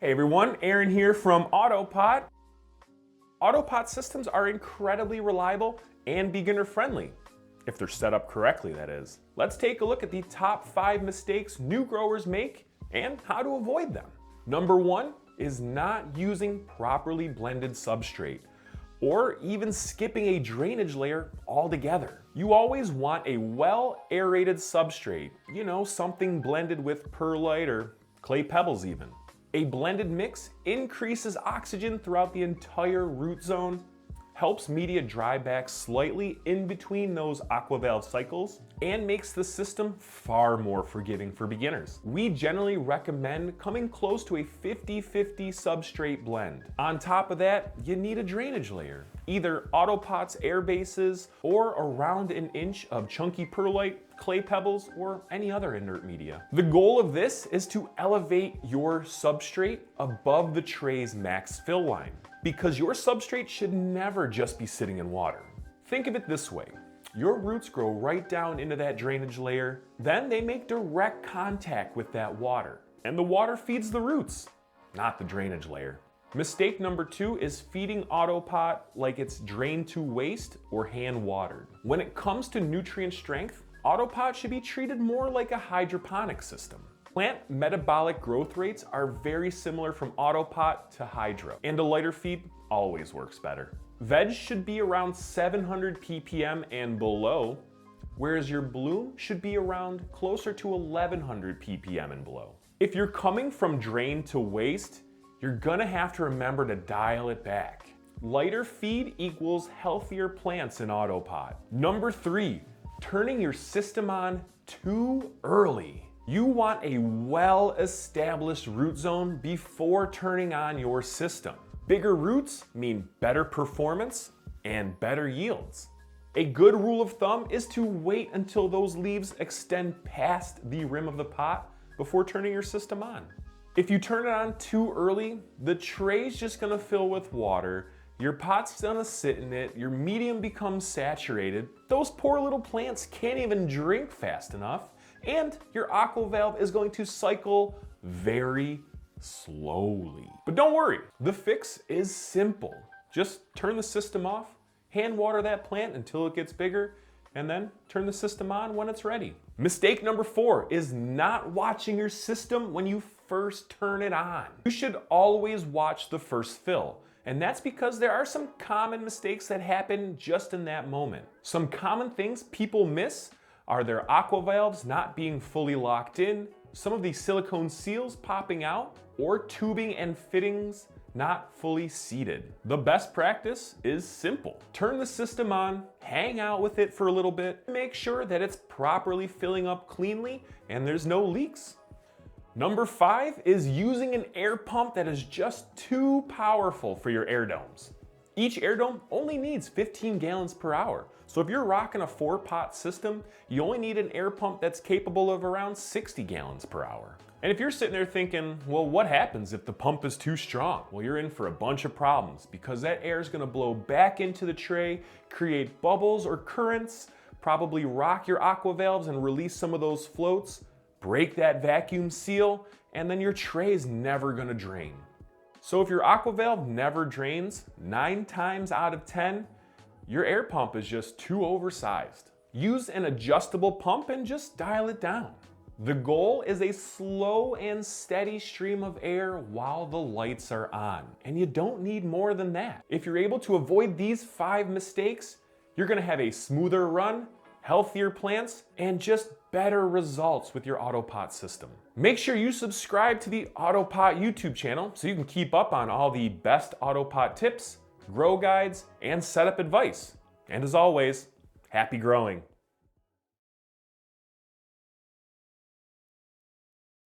Hey everyone, Aaron here from AutoPot. AutoPot systems are incredibly reliable and beginner friendly. If they're set up correctly, that is. Let's take a look at the top 5 mistakes new growers make and how to avoid them. Number 1 is not using properly blended substrate, or even skipping a drainage layer altogether. You always want a well-aerated substrate, something blended with perlite or clay pebbles even. A blended mix increases oxygen throughout the entire root zone, helps media dry back slightly in between those aquavalve cycles, and makes the system far more forgiving for beginners. We generally recommend coming close to a 50-50 substrate blend. On top of that, you need a drainage layer, either AutoPot's air bases or around an inch of chunky perlite, clay pebbles, or any other inert media. The goal of this is to elevate your substrate above the tray's max fill line, because your substrate should never just be sitting in water. Think of it this way. Your roots grow right down into that drainage layer, then they make direct contact with that water, and the water feeds the roots, not the drainage layer. Mistake number 2 is feeding AutoPot like it's drained to waste or hand watered. When it comes to nutrient strength, AutoPot should be treated more like a hydroponic system. Plant metabolic growth rates are very similar from AutoPot to hydro, and a lighter feed always works better. Veg should be around 700 ppm and below, whereas your bloom should be around closer to 1100 ppm and below. If you're coming from drain to waste, you're gonna have to remember to dial it back. Lighter feed equals healthier plants in AutoPot. Number 3, turning your system on too early. You want a well-established root zone before turning on your system. Bigger roots mean better performance and better yields. A good rule of thumb is to wait until those leaves extend past the rim of the pot before turning your system on. If you turn it on too early, the tray's just gonna fill with water, your pot's gonna sit in it, your medium becomes saturated, those poor little plants can't even drink fast enough, and your aquavalve is going to cycle very slowly. But don't worry, the fix is simple. Just turn the system off, hand water that plant until it gets bigger, and then turn the system on when it's ready. Mistake number 4 is not watching your system when you first turn it on. You should always watch the first fill. And that's because there are some common mistakes that happen just in that moment. Some common things people miss are their aquavalves not being fully locked in, some of the silicone seals popping out, or tubing and fittings not fully seated. The best practice is simple. Turn the system on, hang out with it for a little bit, make sure that it's properly filling up cleanly and there's no leaks. Number 5 is using an air pump that is just too powerful for your AirDomes. Each AirDome only needs 15 gallons per hour. So if you're rocking a 4-pot system, you only need an air pump that's capable of around 60 gallons per hour. And if you're sitting there thinking, well, what happens if the pump is too strong? Well, you're in for a bunch of problems because that air is gonna blow back into the tray, create bubbles or currents, probably rock your aquavalves and release some of those floats, break that vacuum seal, and then your tray is never gonna drain. So if your aquavalve never drains, 9 times out of 10, your air pump is just too oversized. Use an adjustable pump and just dial it down. The goal is a slow and steady stream of air while the lights are on, and you don't need more than that. If you're able to avoid these 5 mistakes, you're gonna have a smoother run, healthier plants, and just better results with your AutoPot system. Make sure you subscribe to the AutoPot YouTube channel so you can keep up on all the best AutoPot tips, grow guides, and setup advice. And as always, happy growing.